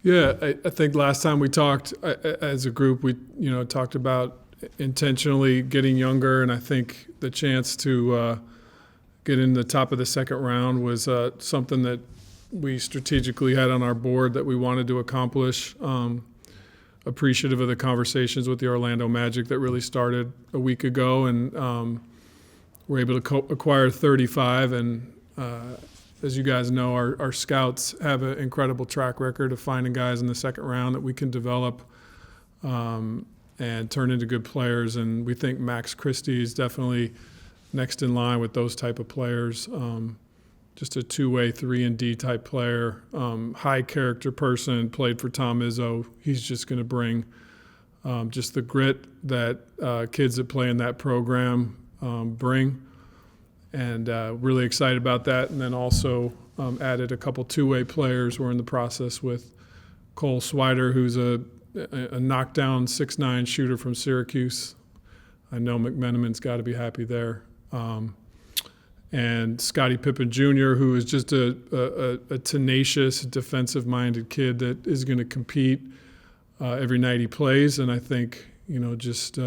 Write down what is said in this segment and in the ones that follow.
Yeah, I think last time we talked as a group, we talked about intentionally getting younger, and I think the chance to get in the top of the second round was something that we strategically had on our board that we wanted to accomplish. Appreciative of the conversations with the Orlando Magic that really started a week ago, and we're able to acquire 35. And as you guys know, our scouts have an incredible track record of finding guys in the second round that we can develop and turn into good players. And we think Max Christie is definitely next in line with those type of players. Just a two-way 3-and-D type player, high character person, played for Tom Izzo. He's just going to bring just the grit that kids that play in that program bring, and really excited about that. And then also added a couple two-way players. We're in the process with Cole Swider, who's a knockdown 6'9" shooter from Syracuse. I know McMenamin's got to be happy there. And Scottie Pippen Jr., who is just a tenacious, defensive-minded kid that is going to compete every night he plays, and I think just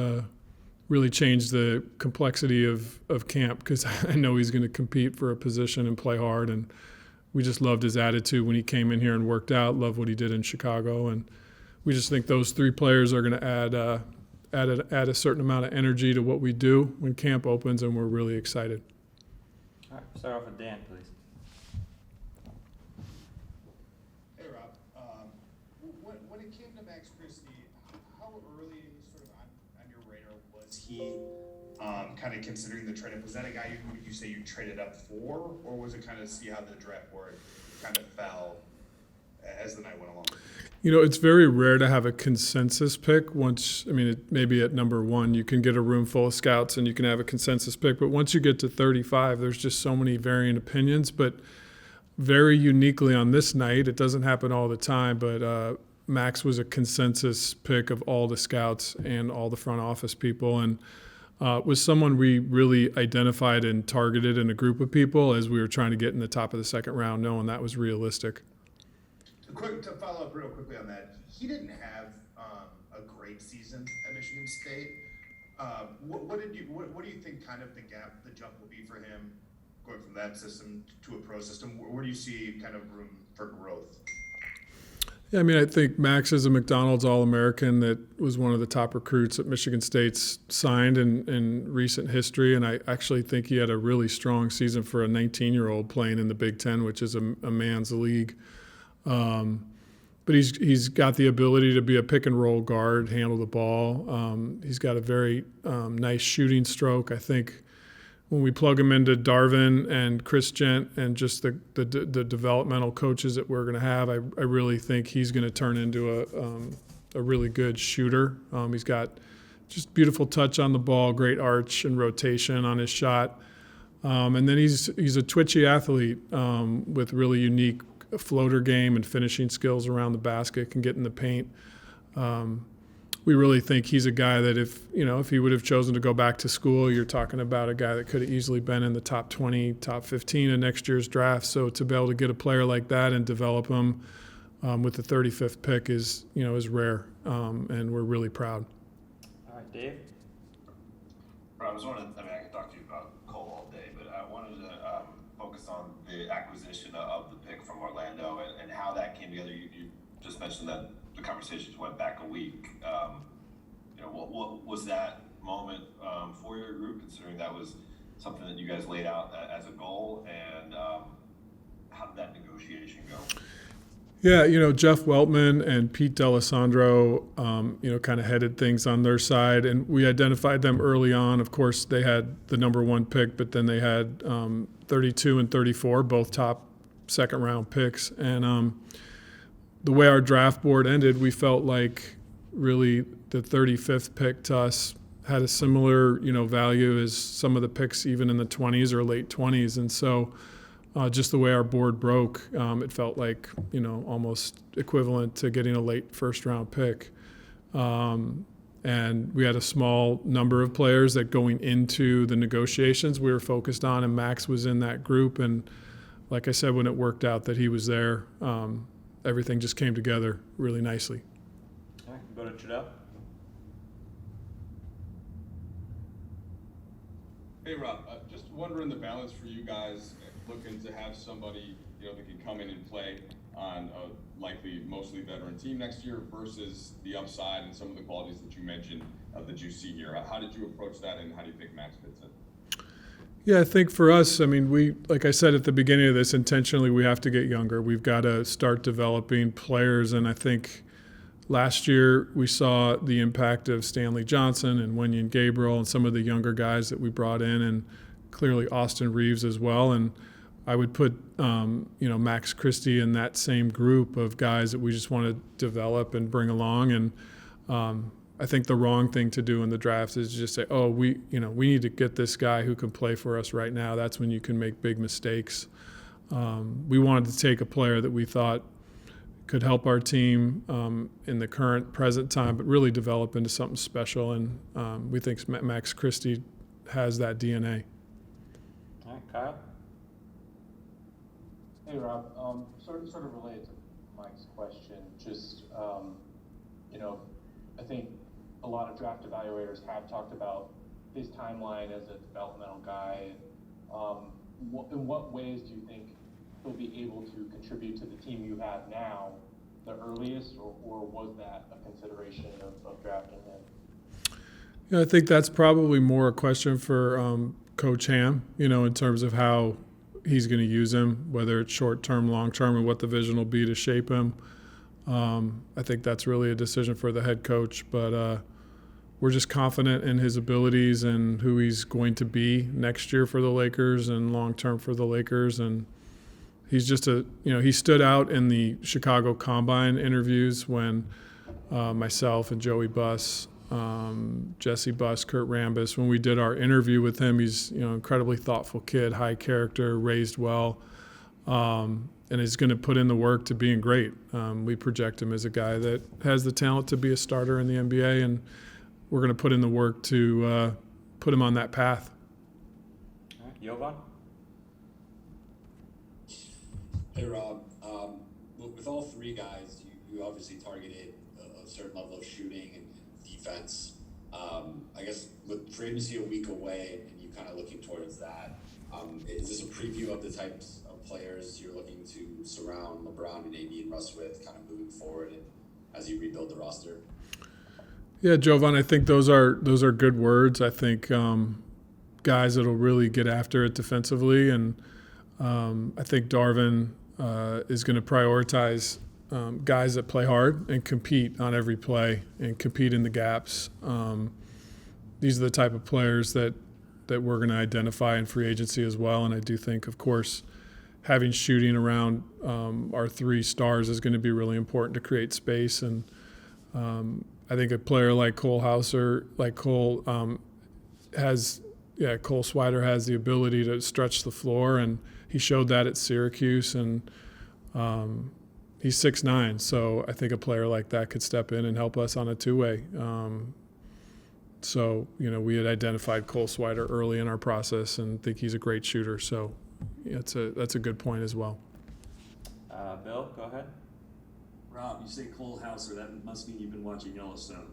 really change the complexity of camp, because I know he's going to compete for a position and play hard. And we just loved his attitude when he came in here and worked out. Loved what he did in Chicago, and we just think those three players are going to add a certain amount of energy to what we do when camp opens, and we're really excited. All right, start off with Dan, please. Hey, Rob. When it came to Max Christie, how early sort of on your radar was he kind of considering the trade-up? Was that a guy you say you traded up for, or was it kind of see how the draft board kind of fell as the night went along? It's very rare to have a consensus pick. Maybe at number one, you can get a room full of scouts and you can have a consensus pick. But once you get to 35, there's just so many varying opinions. But very uniquely on this night, it doesn't happen all the time, but Max was a consensus pick of all the scouts and all the front office people, and was someone we really identified and targeted in a group of people as we were trying to get in the top of the second round, knowing that was realistic. To follow up real quickly on that, he didn't have a great season at Michigan State. What do you think kind of the jump will be for him going from that system to a pro system? Where do you see kind of room for growth? Yeah, I think Max is a McDonald's All-American that was one of the top recruits that Michigan State's signed in recent history, and I actually think he had a really strong season for a 19-year-old playing in the Big Ten, which is a man's league. But he's got the ability to be a pick-and-roll guard, handle the ball. He's got a very nice shooting stroke. I think when we plug him into Darvin and Chris Gent and just the developmental coaches that we're going to have, I really think he's going to turn into a really good shooter. He's got just beautiful touch on the ball, great arch and rotation on his shot. And then he's a twitchy athlete with really unique floater game and finishing skills around the basket, can get in the paint. We really think he's a guy that if he would have chosen to go back to school, you're talking about a guy that could have easily been in the top 20, top 15 in next year's draft. So to be able to get a player like that and develop him with the 35th pick is rare, and we're really proud. All right, Dave. Rob, I could talk to you about Cole all day, but I wanted to focus on the acquisition of the pick from Orlando and how that came together. You just mentioned that the conversations went back a week. What was that moment for your group, considering that was something that you guys laid out as a goal, and how did that negotiation go? Yeah, Jeff Weltman and Pete D'Alessandro, kind of headed things on their side, and we identified them early on. Of course, they had the number one pick, but then they had 32 and 34, both top second-round picks. And the way our draft board ended, we felt like really the 35th pick to us had a similar, value as some of the picks even in the 20s or late 20s. And so just the way our board broke, it felt like, almost equivalent to getting a late first-round pick. And we had a small number of players that going into the negotiations we were focused on, and Max was in that group. And like I said, when it worked out that he was there, everything just came together really nicely. All right, go to Trudell. Hey Rob, just wondering the balance for you guys looking to have somebody that can come in and play on a likely mostly veteran team next year versus the upside and some of the qualities that you mentioned that you see here. How did you approach that, and how do you think Max fits in? Yeah, I think for us, I mean, like I said at the beginning of this, intentionally we have to get younger. We've got to start developing players, and I think last year we saw the impact of Stanley Johnson and Wenyen Gabriel and some of the younger guys that we brought in, and clearly Austin Reeves as well. And I would put Max Christie in that same group of guys that we just want to develop and bring along. And I think the wrong thing to do in the draft is just say, oh, we need to get this guy who can play for us right now. That's when you can make big mistakes. We wanted to take a player that we thought could help our team in the present time, but really develop into something special. And we think Max Christie has that DNA. All right, Kyle. Hey Rob, sort of related to Mike's question, just I think a lot of draft evaluators have talked about his timeline as a developmental guy. In what ways do you think he'll be able to contribute to the team you have now the earliest, or was that a consideration of drafting him? Yeah, I think that's probably more a question for Coach Ham, in terms of how he's going to use him, whether it's short-term, long-term, and what the vision will be to shape him. I think that's really a decision for the head coach, but we're just confident in his abilities and who he's going to be next year for the Lakers and long-term for the Lakers. And he's just he stood out in the Chicago Combine interviews when myself and Joey Buss, Jesse Buss, Kurt Rambis, when we did our interview with him, he's incredibly thoughtful kid, high character, raised well, and is going to put in the work to being great. We project him as a guy that has the talent to be a starter in the NBA, and we're going to put in the work to put him on that path. All right, Jovan. Hey Rob, with all three guys, you obviously targeted a certain level of shooting and defense. I guess with free agency a week away and you kind of looking towards that, is this a preview of the types of players you're looking to surround LeBron and AD and Russ with kind of moving forward and as you rebuild the roster? Yeah, Jovan, I think those are good words. I think guys that'll really get after it defensively, and I think Darvin is going to prioritize guys that play hard and compete on every play and compete in the gaps. These are the type of players that we're going to identify in free agency as well. And I do think, of course, having shooting around our three stars is going to be really important to create space. And I think a player like Cole Hauser, Cole Swider has the ability to stretch the floor, and he showed that at Syracuse. And he's 6'9", so I think a player like that could step in and help us on a two-way. So we had identified Cole Swider early in our process and think he's a great shooter. So that's a good point as well. Bill, go ahead. Rob, you say Cole Hauser. That must mean you've been watching Yellowstone.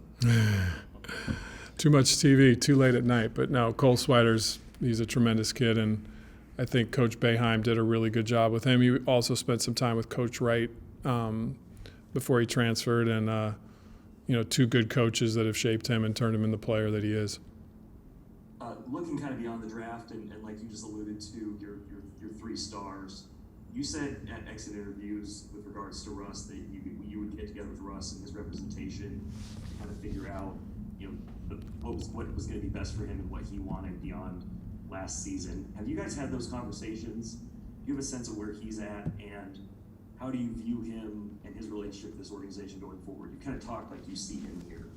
Too much TV, too late at night. But no, Cole Swider's he's a tremendous kid, and I think Coach Boeheim did a really good job with him. He also spent some time with Coach Wright before he transferred, and two good coaches that have shaped him and turned him into the player that he is. Looking kind of beyond the draft, and like you just alluded to, your three stars, you said at exit interviews with regards to Russ that you would get together with Russ and his representation to kind of figure out what was going to be best for him and what he wanted beyond last season. Have you guys had those conversations? Do you have a sense of where he's at, and how do you view him and his relationship with this organization going forward? You kind of talk like you see him here.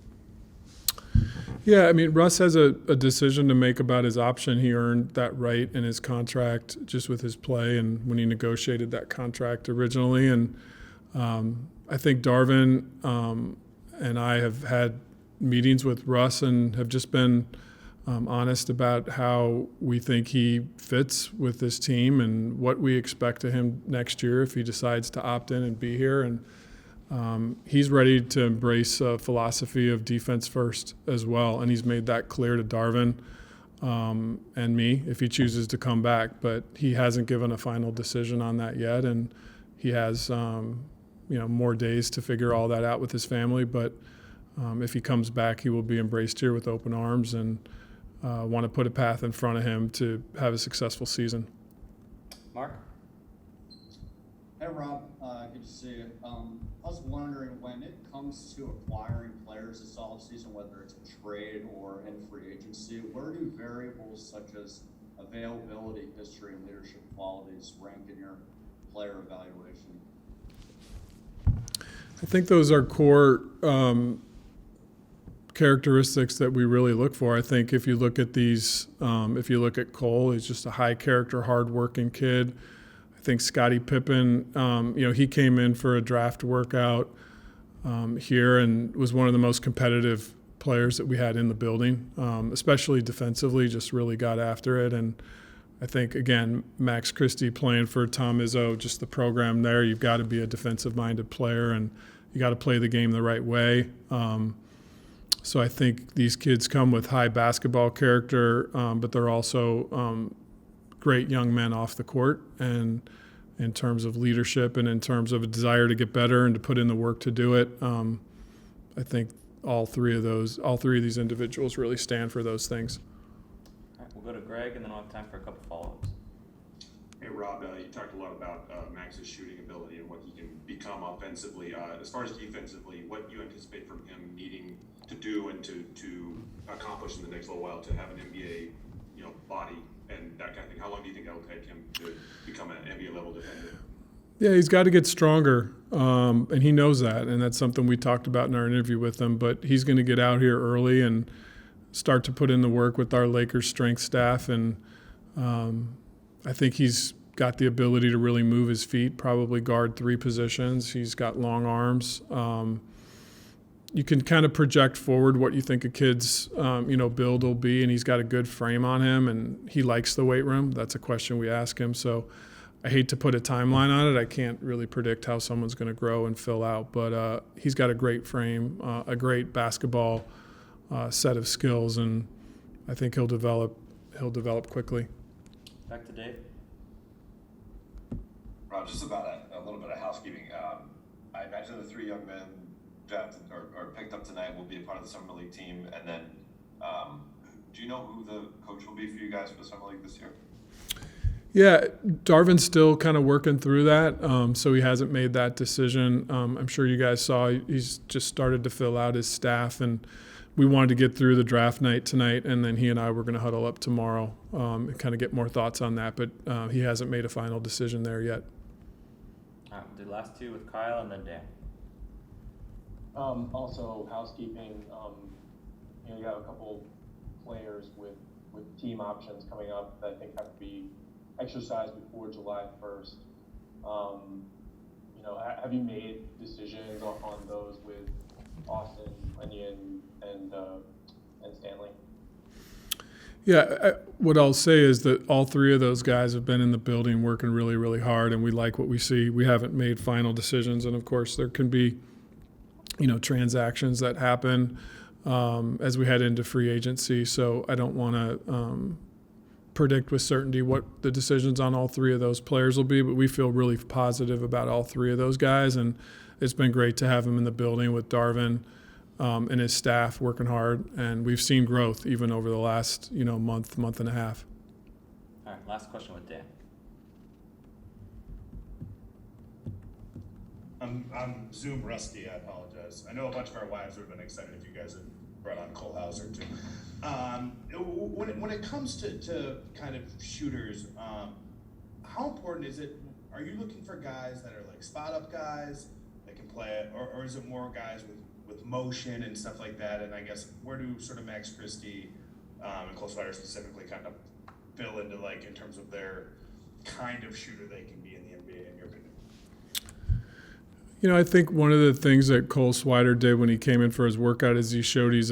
Yeah, I mean, Russ has a decision to make about his option. He earned that right in his contract just with his play and when he negotiated that contract originally. And I think Darvin and I have had meetings with Russ and have just been honest about how we think he fits with this team and what we expect of him next year if he decides to opt in and be here. And he's ready to embrace a philosophy of defense first as well, and he's made that clear to Darvin and me if he chooses to come back. But he hasn't given a final decision on that yet, and he has more days to figure all that out with his family. But if he comes back, he will be embraced here with open arms and want to put a path in front of him to have a successful season. Mark? Hey Rob, good to see you. I was wondering, when it comes to acquiring players this offseason, whether it's a trade or in free agency, where do variables such as availability, history, and leadership qualities rank in your player evaluation? I think those are core characteristics that we really look for. I think if you look at these, if you look at Cole, he's just a high character, hard-working kid. I think Scottie Pippen, he came in for a draft workout here and was one of the most competitive players that we had in the building, especially defensively, just really got after it. And I think, again, Max Christie playing for Tom Izzo, just the program there, you've got to be a defensive-minded player and you got to play the game the right way. So I think these kids come with high basketball character, but they're also great young men off the court, and in terms of leadership and in terms of a desire to get better and to put in the work to do it. I think all three of these individuals really stand for those things. All right, we'll go to Greg, and then we'll have time for a couple follow-ups. Hey Rob, you talked a lot about Max's shooting ability and what he can become offensively. As far as defensively, what you anticipate from him needing to do and to accomplish in the next little while to have an NBA, body and that kind of thing. How long do you think that will take him to become an NBA level defender? Yeah, he's got to get stronger, and he knows that, and that's something we talked about in our interview with him. But he's going to get out here early and start to put in the work with our Lakers strength staff, and I think he's got the ability to really move his feet, probably guard three positions. He's got long arms. You can kind of project forward what you think a kid's build will be, and he's got a good frame on him, and he likes the weight room. That's a question we ask him. So I hate to put a timeline on it. I can't really predict how someone's going to grow and fill out, but he's got a great frame, a great basketball set of skills, and I think he'll develop quickly. Back to Dave. Rob, just about a little bit of housekeeping. I imagine the three young men drafted or picked up tonight will be a part of the Summer League team. And then do you know who the coach will be for you guys for the Summer League this year? Yeah, Darvin's still kind of working through that, so he hasn't made that decision. I'm sure you guys saw he's just started to fill out his staff, and we wanted to get through the draft night tonight, and then he and I were going to huddle up tomorrow and kind of get more thoughts on that, but he hasn't made a final decision there yet. All right, we'll do the last two with Kyle and then Dan. Also, housekeeping, you got a couple players with team options coming up that I think have to be exercised before July 1st. Have you made decisions on those with Austin, Lenyon, and Stanley? Yeah, what I'll say is that all three of those guys have been in the building working really, really hard, and we like what we see. We haven't made final decisions, and of course there can be transactions that happen as we head into free agency. So I don't want to predict with certainty what the decisions on all three of those players will be, but we feel really positive about all three of those guys. And it's been great to have him in the building with Darvin and his staff working hard. And we've seen growth even over the last, month and a half. All right, last question with Dan. I'm Zoom rusty, I apologize. I know a bunch of our wives would have been excited if you guys had brought on Cole Hauser too. When it comes to kind of shooters, how important is it? Are you looking for guys that are like spot up guys that can play it, or is it more guys with motion and stuff like that? And I guess where do sort of Max Christie and Cole Swider specifically kind of fill into in terms of their kind of shooter they can be in the NBA in your opinion? I think one of the things that Cole Swider did when he came in for his workout is he showed he's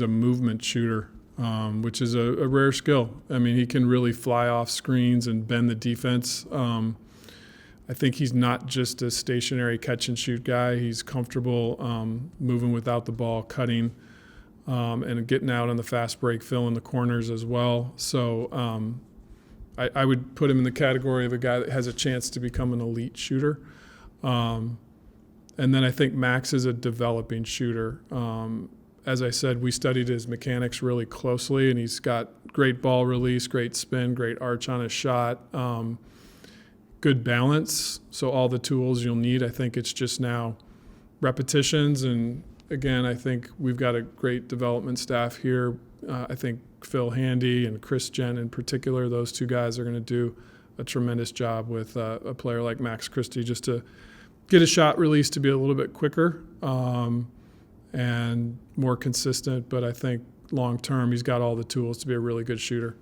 a movement shooter. which is a rare skill. I mean, he can really fly off screens and bend the defense. I think he's not just a stationary catch and shoot guy. He's comfortable moving without the ball, cutting, and getting out on the fast break, filling the corners as well. So I would put him in the category of a guy that has a chance to become an elite shooter. And then I think Max is a developing shooter. As I said, we studied his mechanics really closely, and he's got great ball release, great spin, great arch on his shot, good balance. So all the tools you'll need. I think it's just now repetitions. And again, I think we've got a great development staff here. I think Phil Handy and Chris Gent in particular, those two guys are going to do a tremendous job with a player like Max Christie, just to get a shot release to be a little bit quicker and more consistent. But I think long term, he's got all the tools to be a really good shooter.